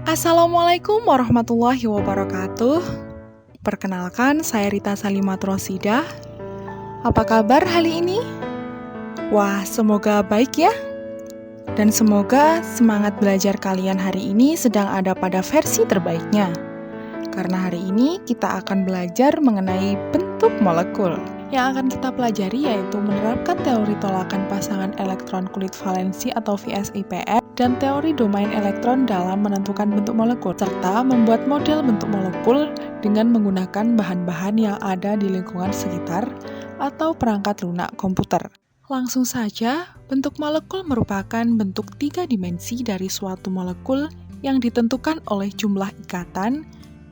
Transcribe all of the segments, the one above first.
Assalamualaikum warahmatullahi wabarakatuh. Perkenalkan, saya Rita Salimat Rosidah. Apa kabar hari ini? Wah, semoga baik ya. Dan semoga semangat belajar kalian hari ini sedang ada pada versi terbaiknya. Karena hari ini kita akan belajar mengenai bentuk molekul. Yang akan kita pelajari yaitu menerapkan teori tolakan pasangan elektron kulit valensi atau VSIPR dan teori domain elektron dalam menentukan bentuk molekul, serta membuat model bentuk molekul dengan menggunakan bahan-bahan yang ada di lingkungan sekitar atau perangkat lunak komputer. Langsung saja, bentuk molekul merupakan bentuk 3 dimensi dari suatu molekul yang ditentukan oleh jumlah ikatan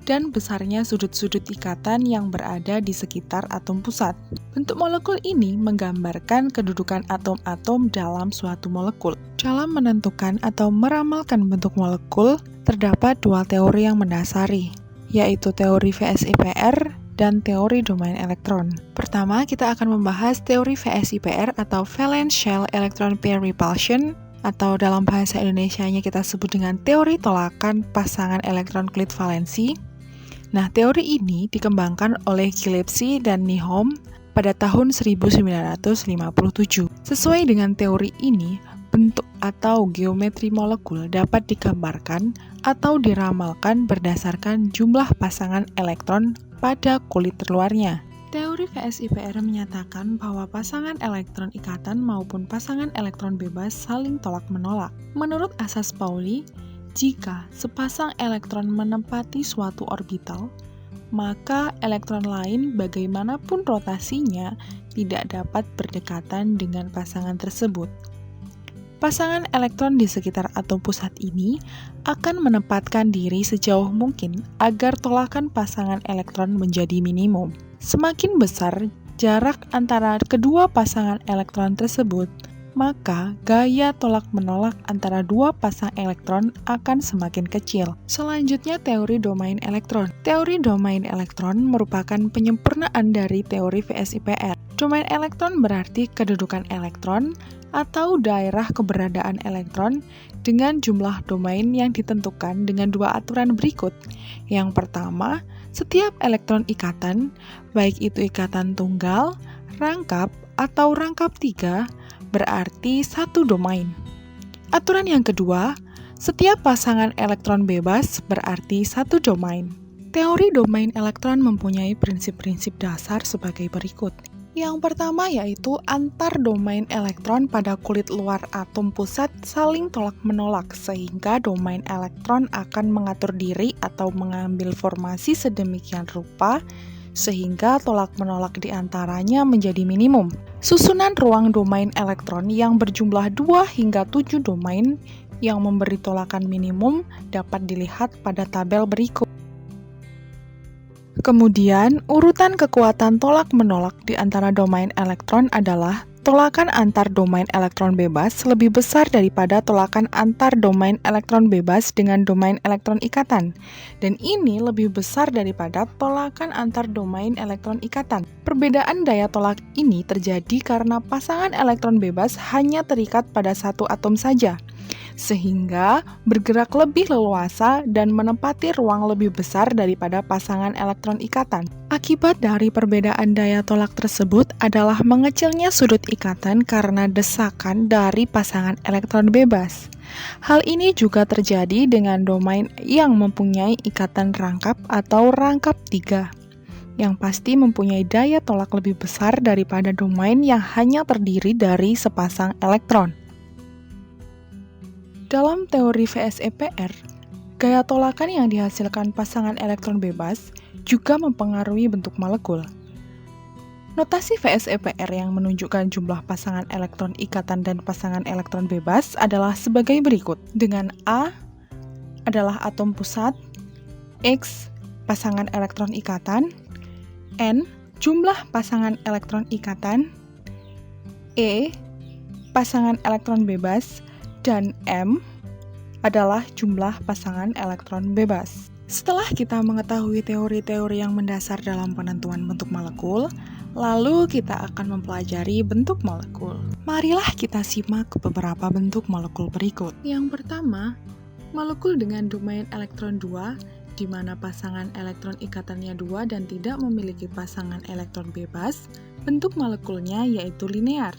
dan besarnya sudut-sudut ikatan yang berada di sekitar atom pusat. Bentuk molekul ini menggambarkan kedudukan atom-atom dalam suatu molekul. Dalam menentukan atau meramalkan bentuk molekul, terdapat dua teori yang mendasari, yaitu teori VSIPR dan teori domain elektron. Pertama, kita akan membahas teori VSIPR atau Valence Shell Electron Pair Repulsion, atau dalam bahasa Indonesianya kita sebut dengan teori tolakan pasangan elektron kulit valensi. Nah, teori ini dikembangkan oleh Gillespie dan Nihom pada tahun 1957. Sesuai dengan teori ini, bentuk atau geometri molekul dapat digambarkan atau diramalkan berdasarkan jumlah pasangan elektron pada kulit luarnya. Teori VSIPR menyatakan bahwa pasangan elektron ikatan maupun pasangan elektron bebas saling tolak-menolak. Menurut asas Pauli, jika sepasang elektron menempati suatu orbital, maka elektron lain bagaimanapun rotasinya tidak dapat berdekatan dengan pasangan tersebut. Pasangan elektron di sekitar atom pusat ini akan menempatkan diri sejauh mungkin agar tolakan pasangan elektron menjadi minimum. Semakin besar jarak antara kedua pasangan elektron tersebut, maka gaya tolak-menolak antara dua pasang elektron akan semakin kecil. Selanjutnya, teori domain elektron. Teori domain elektron merupakan penyempurnaan dari teori VSIPR. Domain elektron berarti kedudukan elektron atau daerah keberadaan elektron dengan jumlah domain yang ditentukan dengan dua aturan berikut. Yang pertama, setiap elektron ikatan, baik itu ikatan tunggal, rangkap, atau rangkap tiga, berarti satu domain. Aturan yang kedua, setiap pasangan elektron bebas berarti satu domain. Teori domain elektron mempunyai prinsip-prinsip dasar sebagai berikut. Yang pertama yaitu antar domain elektron pada kulit luar atom pusat saling tolak-menolak, sehingga domain elektron akan mengatur diri atau mengambil formasi sedemikian rupa sehingga tolak-menolak di antaranya menjadi minimum. Susunan ruang domain elektron yang berjumlah 2 hingga 7 domain yang memberi tolakan minimum dapat dilihat pada tabel berikut. Kemudian, urutan kekuatan tolak-menolak di antara domain elektron adalah tolakan antar domain elektron bebas lebih besar daripada tolakan antar domain elektron bebas dengan domain elektron ikatan, dan ini lebih besar daripada tolakan antar domain elektron ikatan. Perbedaan daya tolak ini terjadi karena pasangan elektron bebas hanya terikat pada satu atom saja, sehingga bergerak lebih leluasa dan menempati ruang lebih besar daripada pasangan elektron ikatan. Akibat dari perbedaan daya tolak tersebut adalah mengecilnya sudut ikatan karena desakan dari pasangan elektron bebas. Hal ini juga terjadi dengan domain yang mempunyai ikatan rangkap atau rangkap tiga, yang pasti mempunyai daya tolak lebih besar daripada domain yang hanya terdiri dari sepasang elektron. Dalam teori VSIPR, gaya tolakan yang dihasilkan pasangan elektron bebas juga mempengaruhi bentuk molekul. Notasi VSIPR yang menunjukkan jumlah pasangan elektron ikatan dan pasangan elektron bebas adalah sebagai berikut. Dengan A adalah atom pusat, X pasangan elektron ikatan, N jumlah pasangan elektron ikatan, E pasangan elektron bebas, dan M adalah jumlah pasangan elektron bebas. Setelah kita mengetahui teori-teori yang mendasar dalam penentuan bentuk molekul, lalu kita akan mempelajari bentuk molekul. Marilah kita simak beberapa bentuk molekul berikut. Yang pertama, Molekul dengan domain elektron 2, di mana pasangan elektron ikatannya 2 dan tidak memiliki pasangan elektron bebas, bentuk molekulnya yaitu linear.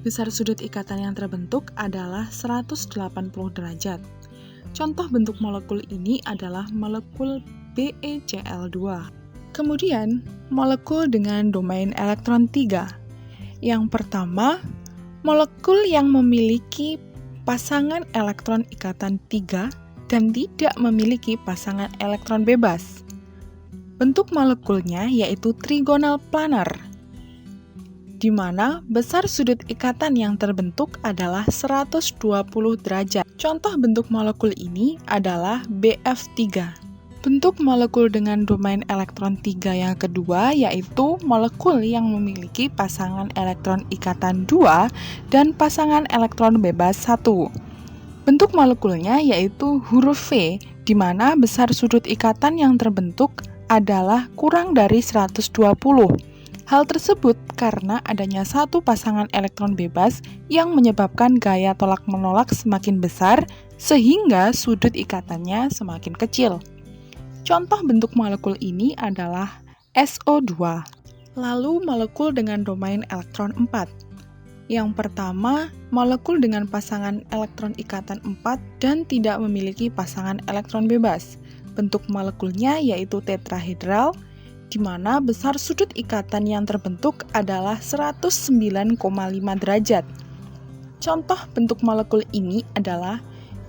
Besar sudut ikatan yang terbentuk adalah 180 derajat. Contoh bentuk molekul ini adalah molekul BeCl2. Kemudian, molekul dengan domain elektron 3. Yang pertama, molekul yang memiliki pasangan elektron ikatan 3 dan tidak memiliki pasangan elektron bebas. Bentuk molekulnya yaitu trigonal planar, di mana besar sudut ikatan yang terbentuk adalah 120 derajat. Contoh bentuk molekul ini adalah BF3. Bentuk molekul dengan domain elektron 3 yang kedua yaitu molekul yang memiliki pasangan elektron ikatan 2 dan pasangan elektron bebas 1. Bentuk molekulnya yaitu huruf V, di mana besar sudut ikatan yang terbentuk adalah kurang dari 120. Hal tersebut karena adanya satu pasangan elektron bebas yang menyebabkan gaya tolak-menolak semakin besar sehingga sudut ikatannya semakin kecil. Contoh bentuk molekul ini adalah SO2. Lalu molekul dengan domain elektron 4. Yang pertama, molekul dengan pasangan elektron ikatan 4 dan tidak memiliki pasangan elektron bebas. Bentuk molekulnya yaitu tetrahedral, di mana besar sudut ikatan yang terbentuk adalah 109,5 derajat. Contoh bentuk molekul ini adalah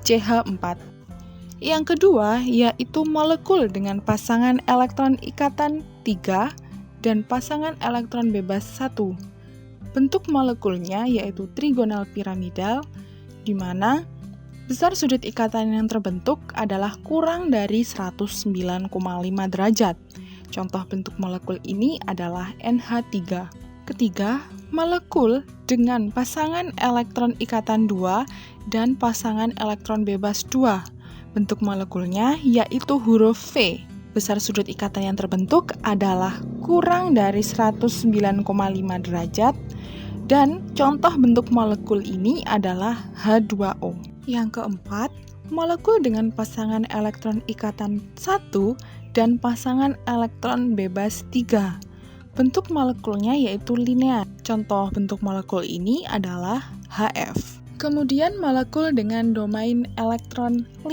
CH4. Yang kedua, yaitu molekul dengan pasangan elektron ikatan 3 dan pasangan elektron bebas 1. Bentuk molekulnya yaitu trigonal piramidal, di mana besar sudut ikatan yang terbentuk adalah kurang dari 109,5 derajat. Contoh bentuk molekul ini adalah NH3. Ketiga, molekul dengan pasangan elektron ikatan 2 dan pasangan elektron bebas 2. Bentuk molekulnya yaitu huruf V. Besar sudut ikatan yang terbentuk adalah kurang dari 109,5 derajat dan contoh bentuk molekul ini adalah H2O. Yang keempat, molekul dengan pasangan elektron ikatan 1 dan pasangan elektron bebas 3. Bentuk molekulnya yaitu linear. Contoh bentuk molekul ini adalah HF. Kemudian molekul dengan domain elektron 5.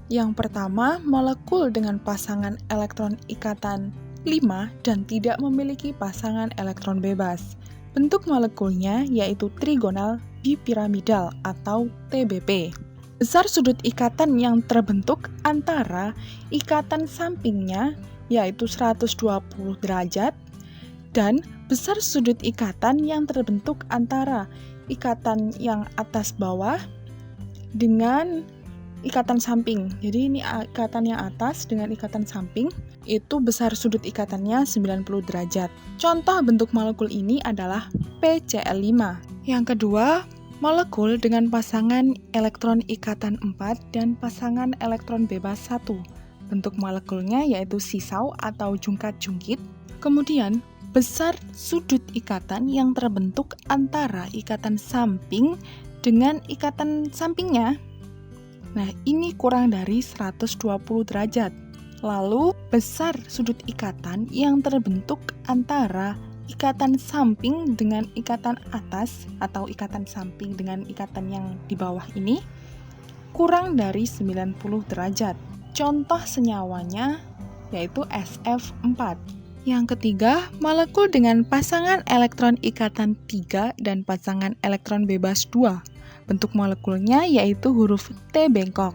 Yang pertama, molekul dengan pasangan elektron ikatan 5 dan tidak memiliki pasangan elektron bebas. Bentuk molekulnya yaitu trigonal bipiramidal atau TBP. Besar sudut ikatan yang terbentuk antara ikatan sampingnya yaitu 120 derajat dan besar sudut ikatan yang terbentuk antara ikatan yang atas bawah dengan ikatan samping. Jadi ini ikatan yang atas dengan ikatan samping, itu besar sudut ikatannya 90 derajat. Contoh bentuk molekul ini adalah PCl5. Yang kedua, molekul dengan pasangan elektron ikatan 4 dan pasangan elektron bebas 1. Bentuk molekulnya yaitu sisau atau jungkat-jungkit. Kemudian, besar sudut ikatan yang terbentuk antara ikatan samping dengan ikatan sampingnya. Nah, ini kurang dari 120 derajat. Lalu, besar sudut ikatan yang terbentuk antara ikatan samping dengan ikatan atas atau ikatan samping dengan ikatan yang di bawah ini kurang dari 90 derajat. Contoh senyawanya yaitu SF4. Yang ketiga, molekul dengan pasangan elektron ikatan 3 dan pasangan elektron bebas 2. Bentuk molekulnya yaitu huruf T bengkok,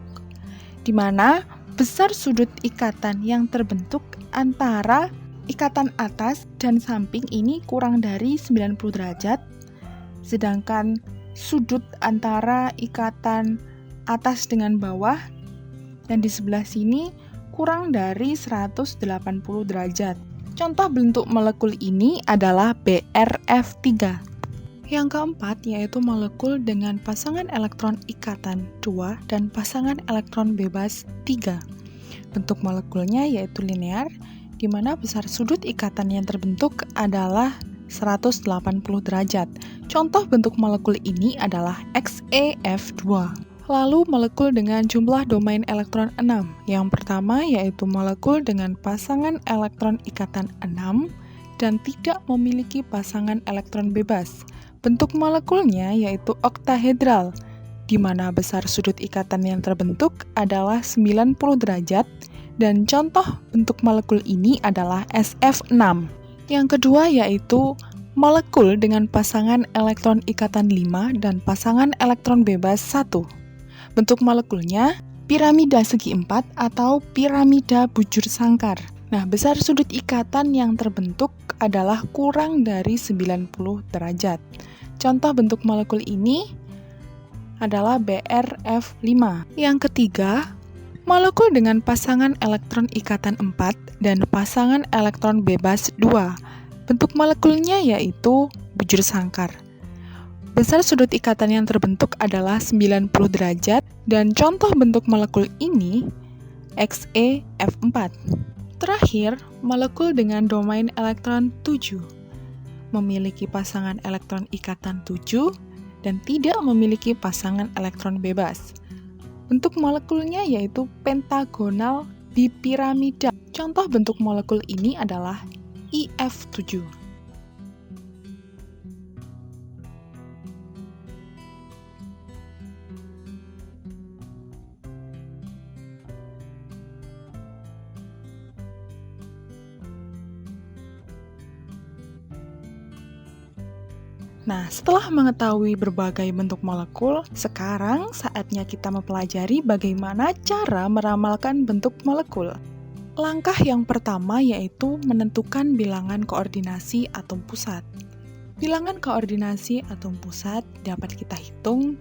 di mana besar sudut ikatan yang terbentuk antara ikatan atas dan samping ini kurang dari 90 derajat, sedangkan sudut antara ikatan atas dengan bawah dan di sebelah sini kurang dari 180 derajat. Contoh bentuk molekul ini adalah BRF3. Yang keempat yaitu molekul dengan pasangan elektron ikatan 2 dan pasangan elektron bebas 3. Bentuk molekulnya yaitu linear, di mana besar sudut ikatan yang terbentuk adalah 180 derajat. Contoh bentuk molekul ini adalah XeF2. Lalu molekul dengan jumlah domain elektron 6. Yang pertama yaitu molekul dengan pasangan elektron ikatan 6 dan tidak memiliki pasangan elektron bebas. Bentuk molekulnya yaitu oktahedral, di mana besar sudut ikatan yang terbentuk adalah 90 derajat, dan contoh bentuk molekul ini adalah SF6. Yang kedua yaitu molekul dengan pasangan elektron ikatan 5 dan pasangan elektron bebas 1. Bentuk molekulnya piramida segi 4 atau piramida bujur sangkar. Nah, besar sudut ikatan yang terbentuk adalah kurang dari 90 derajat. Contoh bentuk molekul ini adalah BrF5. Yang ketiga, molekul dengan pasangan elektron ikatan 4 dan pasangan elektron bebas 2. Bentuk molekulnya yaitu bujur sangkar. Besar sudut ikatan yang terbentuk adalah 90 derajat, dan contoh bentuk molekul ini XeF4. Terakhir, molekul dengan domain elektron 7 memiliki pasangan elektron ikatan 7 dan tidak memiliki pasangan elektron bebas. Bentuk molekulnya yaitu pentagonal bipiramida. Contoh bentuk molekul ini adalah IF7. Nah, setelah mengetahui berbagai bentuk molekul, sekarang saatnya kita mempelajari bagaimana cara meramalkan bentuk molekul. Langkah yang pertama yaitu menentukan bilangan koordinasi atom pusat. Bilangan koordinasi atom pusat dapat kita hitung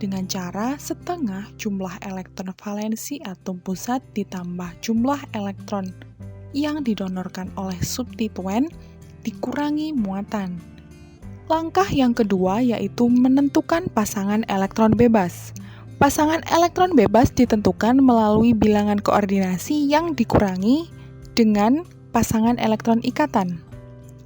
dengan cara setengah jumlah elektron valensi atom pusat ditambah jumlah elektron yang didonorkan oleh substituen dikurangi muatan. Langkah yang kedua yaitu menentukan pasangan elektron bebas. Pasangan elektron bebas ditentukan melalui bilangan koordinasi yang dikurangi dengan pasangan elektron ikatan.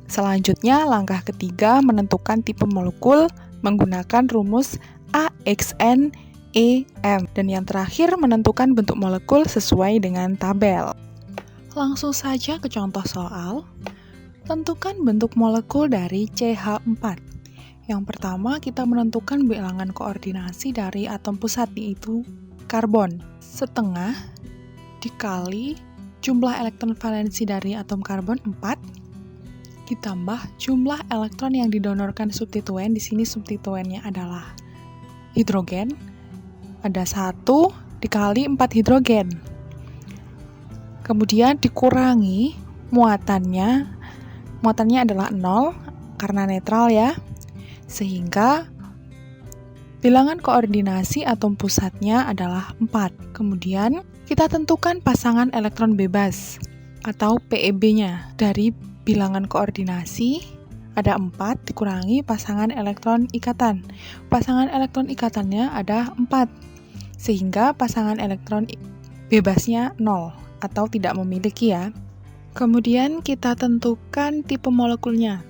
Selanjutnya, langkah ketiga menentukan tipe molekul menggunakan rumus AXN EM. Dan yang terakhir menentukan bentuk molekul sesuai dengan tabel. Langsung saja ke contoh soal. Tentukan bentuk molekul dari CH4. Yang pertama, kita menentukan bilangan koordinasi dari atom pusat, yaitu karbon. Setengah dikali jumlah elektron valensi dari atom karbon 4, ditambah jumlah elektron yang didonorkan substituen. Di sini substituennya adalah hidrogen. Ada 1 dikali 4 hidrogen. Kemudian dikurangi muatannya adalah 0 karena netral ya, sehingga bilangan koordinasi atom pusatnya adalah 4. Kemudian kita tentukan pasangan elektron bebas atau PeB-nya. Dari bilangan koordinasi ada 4 dikurangi pasangan elektron ikatan. Pasangan elektron ikatannya ada 4, sehingga pasangan elektron bebasnya 0 atau tidak memiliki ya. Kemudian kita tentukan tipe molekulnya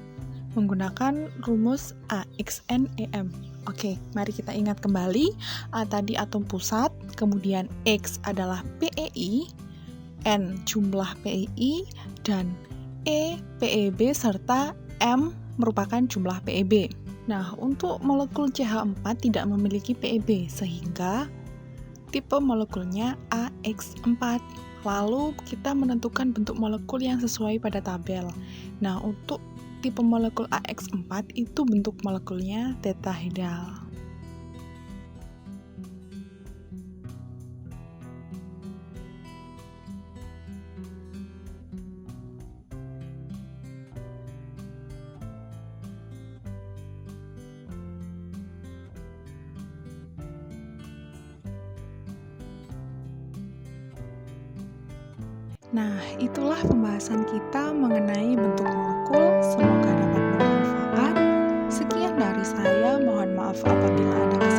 menggunakan rumus AXNEM. Oke, mari kita ingat kembali. A tadi atom pusat, kemudian X adalah PeI, N jumlah PeI, dan E PeB serta M merupakan jumlah PeB. Nah, untuk molekul CH4 tidak memiliki PeB, sehingga tipe molekulnya AX4. Lalu kita menentukan bentuk molekul yang sesuai pada tabel. Nah, untuk tipe molekul AX4 itu bentuk molekulnya tetahedral. Nah, itulah pembahasan kita mengenai bentuk molekul. Semoga dapat bermanfaat. Sekian dari saya, mohon maaf apabila ada kesalahan.